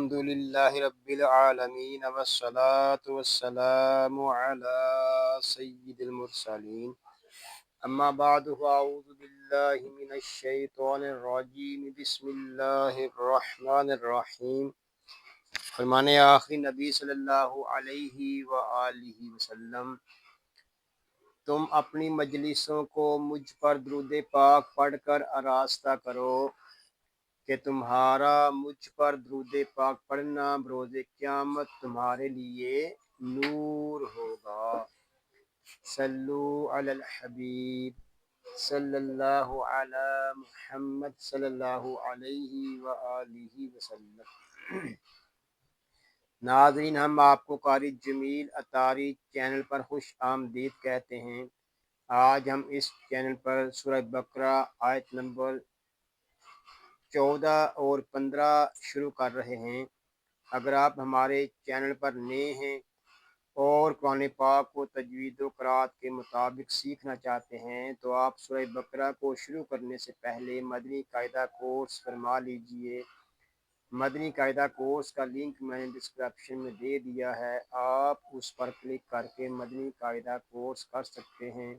الحمدللہ رب العالمین والصلاة والسلام علی سید المرسلین اما بعد فاعوذ باللہ من الشیطان الرجیم بسم اللہ الرحمن الرحیم۔ فرمان آخری نبی صلی اللہ علیہ وآلہ وسلم، تم اپنی مجلسوں کو مجھ پر درود پاک پڑھ کر آراستہ کرو کہ تمہارا مجھ پر درود پاک پڑھنا بروز قیامت تمہارے لیے نور ہوگا۔ صلو علی الحبیب صلی اللہ علی محمد صلی اللہ علیہ وآلہ وسلم۔ ناظرین، ہم آپ کو قاری جمیل اطاری چینل پر خوش آمدید کہتے ہیں۔ آج ہم اس چینل پر سورہ بقرہ آیت نمبر 14 اور 15 شروع کر رہے ہیں۔ اگر آپ ہمارے چینل پر نئے ہیں اور قرآن پاک کو تجوید و قرات کے مطابق سیکھنا چاہتے ہیں تو آپ سورہ بقرہ کو شروع کرنے سے پہلے مدنی قاعدہ کورس فرما لیجئے۔ مدنی قاعدہ کورس کا لنک میں نے ڈسکرپشن میں دے دیا ہے، آپ اس پر کلک کر کے مدنی قاعدہ کورس کر سکتے ہیں۔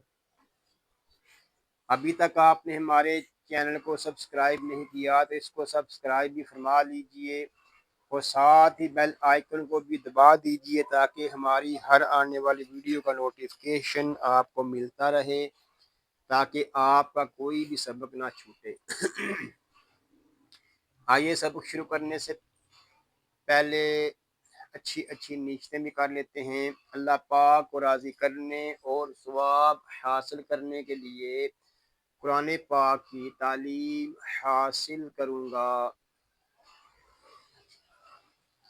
ابھی تک آپ نے ہمارے چینل کو سبسکرائب نہیں کیا تو اس کو سبسکرائب بھی فرما لیجئے اور ساتھ ہی بیل آئیکن کو بھی دبا دیجئے تاکہ ہماری ہر آنے والی ویڈیو کا نوٹیفکیشن آپ کو ملتا رہے، تاکہ آپ کا کوئی بھی سبق نہ چھوٹے۔ آئیے سبق شروع کرنے سے پہلے اچھی نیتیں بھی کر لیتے ہیں۔ اللہ پاک کو راضی کرنے اور ثواب حاصل کرنے کے لیے قرآن پاک کی تعلیم حاصل کروں گا۔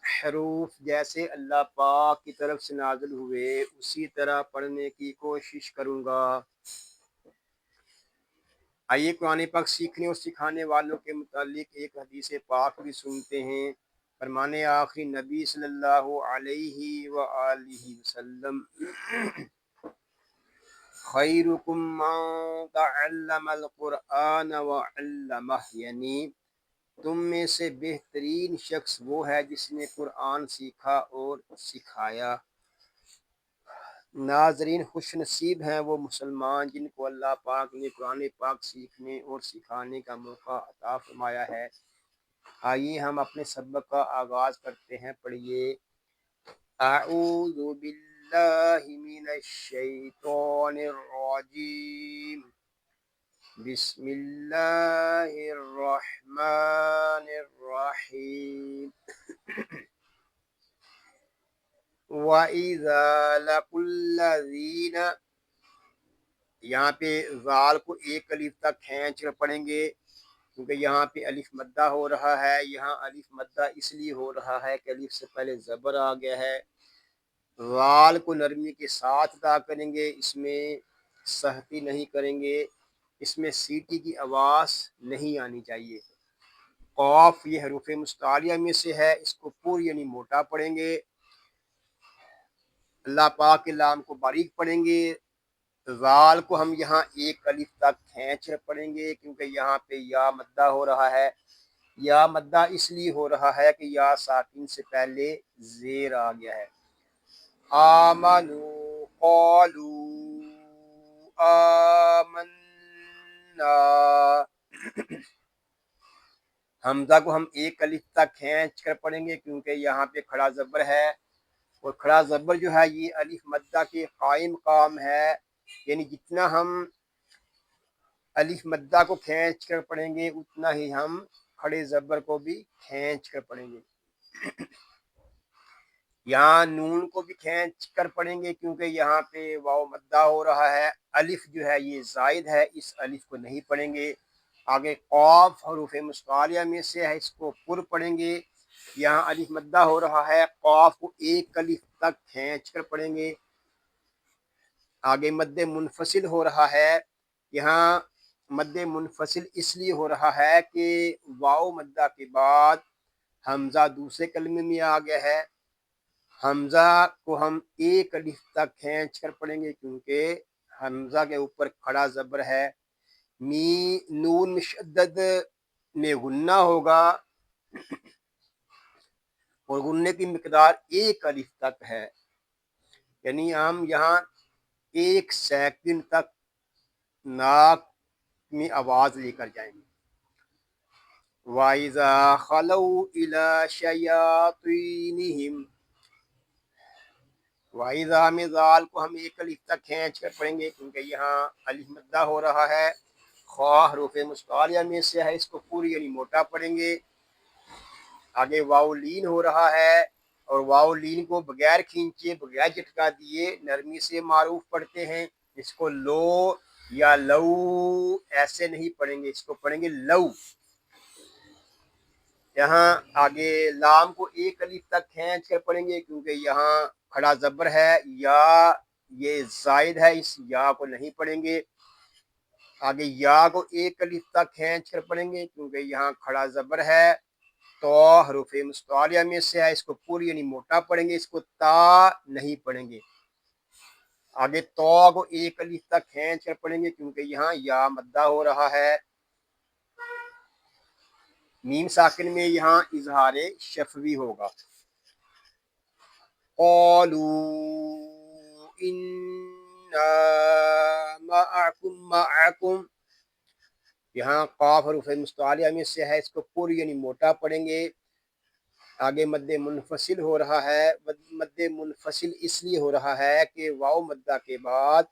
حروف جیسے اللہ پاک کی طرف سے نازل ہوئے اسی طرح پڑھنے کی کوشش کروں گا۔ آئیے قرآن پاک سیکھنے اور سکھانے والوں کے متعلق ایک حدیث پاک بھی سنتے ہیں۔ فرمان آخری نبی صلی اللہ علیہ وآلہ وسلم، خیرکم من تعلم القرآن وعلمہ، یعنی تم میں سے بہترین شخص وہ ہے جس نے قرآن سیکھا اور سکھایا۔ ناظرین، خوش نصیب ہیں وہ مسلمان جن کو اللہ پاک نے قرآن پاک سیکھنے اور سکھانے کا موقع عطا فرمایا ہے۔ آئیے ہم اپنے سبق کا آغاز کرتے ہیں۔ پڑھیے، اعوذ باللہ من الشیطان الرجیم، بسم اللہ الرحمن الرحیم۔ وَإِذَا لَقُوا الَّذِينَ، یہاں پہ ذال کو ایک الف تک کھینچ کر پڑھیں گے کیونکہ یہاں پہ الف مدہ ہو رہا ہے۔ یہاں الف مدہ اس لیے ہو رہا ہے کہ الف سے پہلے زبر آ گیا ہے۔ ذال کو نرمی کے ساتھ ادا کریں گے، اس میں سختی نہیں کریں گے، اس میں سیٹی کی آواز نہیں آنی چاہیے۔ قاف یہ حروف مستعلیہ میں سے ہے، اس کو پور یعنی موٹا پڑھیں گے۔ اللہ پاک کے لام کو باریک پڑھیں گے۔ ذال کو ہم یہاں ایک الف تک کھینچ کر پڑھیں گے کیونکہ یہاں پہ یا مدہ ہو رہا ہے۔ یا مدہ اس لیے ہو رہا ہے کہ یا ساکن سے پہلے زیر آ گیا ہے۔ آمنو قالوا آمنا، حمزہ کو ہم ایک الف تک کھینچ کر پڑھیں گے کیونکہ یہاں پہ کھڑا زبر ہے، اور کھڑا زبر جو ہے یہ الف مدہ کے قائم مقام ہے، یعنی جتنا ہم الف مدہ کو کھینچ کر پڑھیں گے اتنا ہی ہم کھڑے زبر کو بھی کھینچ کر پڑھیں گے۔ یہاں نون کو بھی کھینچ کر پڑھیں گے کیونکہ یہاں پہ واو مدہ ہو رہا ہے۔ الف جو ہے یہ زائد ہے، اس الف کو نہیں پڑھیں گے۔ آگے قاف حروف مستعلیہ میں سے ہے، اس کو پر پڑھیں گے۔ یہاں الف مدہ ہو رہا ہے، قاف کو ایک الف تک کھینچ کر پڑھیں گے۔ آگے مد منفصل ہو رہا ہے، یہاں مد منفصل اس لیے ہو رہا ہے کہ واو مدہ کے بعد حمزہ دوسرے کلمے میں آ گیا ہے۔ حمزہ کو ہم ایک الف تک کھینچ کر پڑھیں گے کیونکہ حمزہ کے اوپر کھڑا زبر ہے۔ نون مشدد میں غنہ ہوگا، اور غننے کی مقدار 1 الف تک ہے، یعنی ہم یہاں 1 سیکنڈ تک ناک میں آواز لے کر جائیں گے۔ وَإِذَا خَلَوْا إِلَى شَيَاطِينِهِمْ، وَإِذَا میں ذال کو ہم 1 الف تک کھینچ کر پڑھیں گے کیونکہ یہاں الف مدہ ہو رہا ہے، خواہ حروف مستعلیہ میں سے ہے، اس کو پوری یعنی موٹا پڑھیں گے۔ آگے واو لین ہو رہا ہے، اور واو لین کو بغیر کھینچے بغیر جھٹکا دیے نرمی سے معروف پڑھتے ہیں، اس کو لو یا لو ایسے نہیں پڑھیں گے، اس کو پڑھیں گے لو۔ یہاں آگے لام کو 1 الف تک کھینچ کر پڑھیں گے کیونکہ یہاں کھڑا زبر ہے، یا یہ زائد ہے، اس یا کو نہیں پڑھیں گے۔ آگے یا کو 1 الف تک کھینچ کر پڑھیں گے کیونکہ یہاں کھڑا زبر ہے، تو حروف مستعلیہ میں سے ہے، اس کو پوری یعنی موٹا پڑھیں گے، اس کو تا نہیں پڑھیں گے۔ آگے تو کو 1 الف تک کھینچ کر پڑھیں گے کیونکہ یہاں یا مدہ ہو رہا ہے۔ میم ساکن میں یہاں اظہار شفوی ہوگا۔ قالوا انا معکم، یہاں قاف حروف مستعلیہ میں سے ہے، اس کو پوری یعنی موٹا پڑھیں گے۔ آگے مد منفصل ہو رہا ہے، مد منفصل اس لیے ہو رہا ہے کہ واو مدہ کے بعد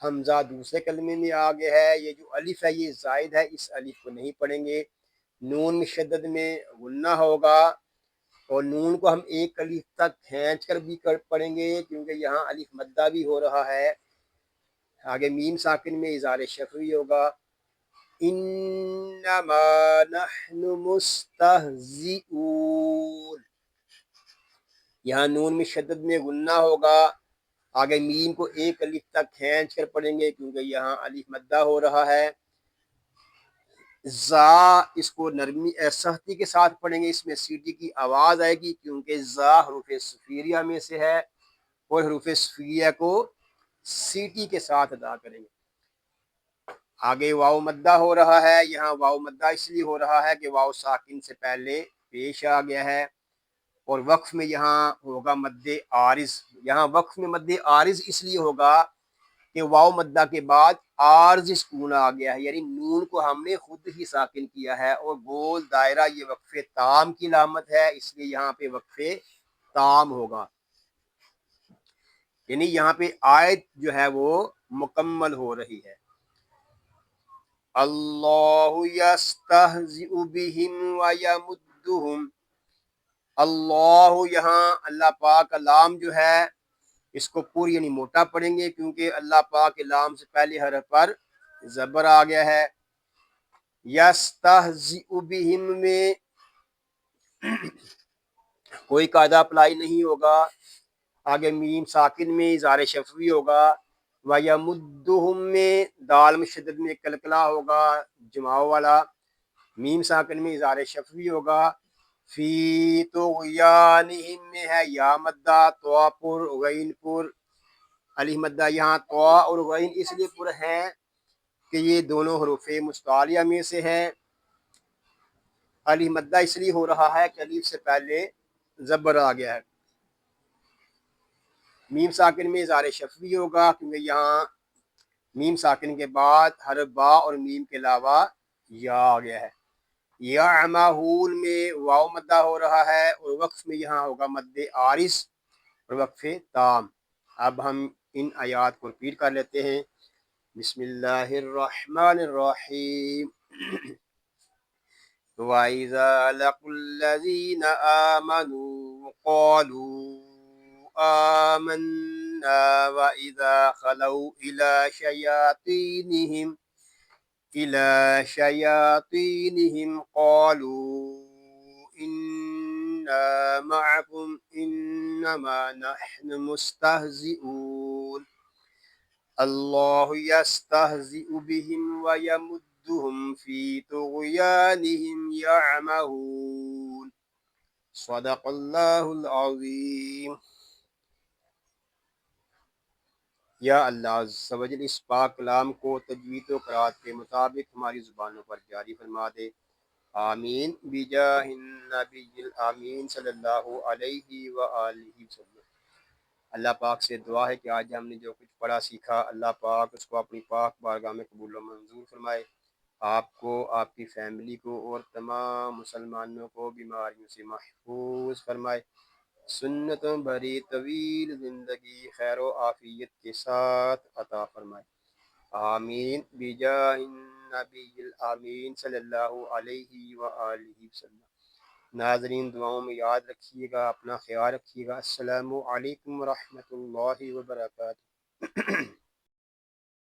حمزہ دوسرے کلمے میں آ گیا ہے، یہ جو الف ہے یہ زائد ہے، اس الف کو نہیں پڑھیں گے۔ نون مشدد میں غنہ ہوگا، اور نون کو ہم 1 الف تک کھینچ کر بھی پڑھیں گے کیونکہ یہاں الف مدہ بھی ہو رہا ہے۔ آگے میم ساکن میں اظہار شفوی ہوگا۔ انما نحن مستہزئون، یہاں نون میں شدت میں غنہ ہوگا، آگے میم کو 1 الف تک کھینچ کر پڑھیں گے کیونکہ یہاں الف مدہ ہو رہا ہے۔ زا اس کو نرمی سختی کے ساتھ پڑھیں گے، اس میں سیٹی کی آواز آئے گی کیونکہ زا حروف صفیریہ میں سے ہے، اور حروف صفیریہ کو سیٹی کے ساتھ ادا کریں گے۔ آگے واو مدہ ہو رہا ہے، یہاں واو مدہ اس لیے ہو رہا ہے کہ واو ساکن سے پہلے پیش آ گیا ہے، اور وقف میں یہاں ہوگا مد عارض۔ یہاں وقف میں مد عارض اس لیے ہوگا کہ واو مدہ کے بعد عارض سکون آ گیا ہے، یعنی نون کو ہم نے خود ہی ساکن کیا ہے، اور گول دائرہ یہ وقف تام کی علامت ہے، اس لیے یہاں پہ وقف تام ہوگا، یعنی یہاں پہ آیت جو ہے وہ مکمل ہو رہی ہے۔ اللہ یستہزئ بہم ویمدہم، اللہ یہاں اللہ پاک کا لام جو ہے اس کو پوری یعنی موٹا پڑھیں گے کیونکہ اللہ پاک کے لام سے پہلے حرف پر زبر آ گیا ہے۔ یستہزئ بہم میں کوئی قاعدہ اپلائی نہیں ہوگا، آگے میم ساکن میں اظہار شفوی ہوگا، وَيَمُدُّهُم میں دال مشدد میں کلکلا ہوگا جماؤ والا، میم ساکن میں اظہار شفوی ہوگا۔ فی طغیانہم میں ہے یا مدہ، تو پر غین پر الف مدہ، یہاں تو اور غین اس لیے پر ہے کہ یہ دونوں حروف مستعلیہ میں سے ہے، الف مدہ اس لیے ہو رہا ہے کہ الف سے پہلے زبر آ گیا ہے۔ میم ساکن میں اظہار شفوی ہوگا کیونکہ یہاں میم ساکن کے بعد حرف با اور میم کے علاوہ یا آ گیا ہے۔ یعمہون میں واو مدہ ہو رہا ہے، اور وقف میں یہاں ہوگا مد عارض اور وقف تام۔ اب ہم ان آیات کو ریپیٹ کر لیتے ہیں۔ بسم اللہ الرحمن الرحیم۔ وَإِذَا لَقُوا الَّذِينَ آمَنُوا قَالُوا آمَنَّا وَإِذَا خَلَوْا إِلَى شَيَاطِينِهِمْ قَالُوا إِنَّا مَعَكُمْ إِنَّمَا نَحْنُ مُسْتَهْزِئُونَ اللہ یستہزئ بہم ویمدہم فی طغیانہم یعمہون۔ صدق اللہ العظیم۔ یا اللہ عز و جل اس پاک کلام کو تجوید و قرات کے مطابق ہماری زبانوں پر جاری فرما دے۔ آمین بجاہ النبی الامین صلی اللہ علیہ وآلہ وسلم۔ اللہ پاک سے دعا ہے کہ آج ہم نے جو کچھ پڑھا سیکھا، اللہ پاک اس کو اپنی پاک بارگاہ میں قبول و منظور فرمائے، آپ کو، آپ کی فیملی کو اور تمام مسلمانوں کو بیماریوں سے محفوظ فرمائے، سنتوں بھری طویل زندگی خیر و عافیت کے ساتھ عطا فرمائے، آمین بجاہ النبی الامین صلی اللہ علیہ وآلہ وسلم۔ ناظرین دعاؤں میں یاد رکھیے گا، اپنا خیال رکھیے گا۔ السلام علیکم ورحمۃ اللہ وبرکاتہ۔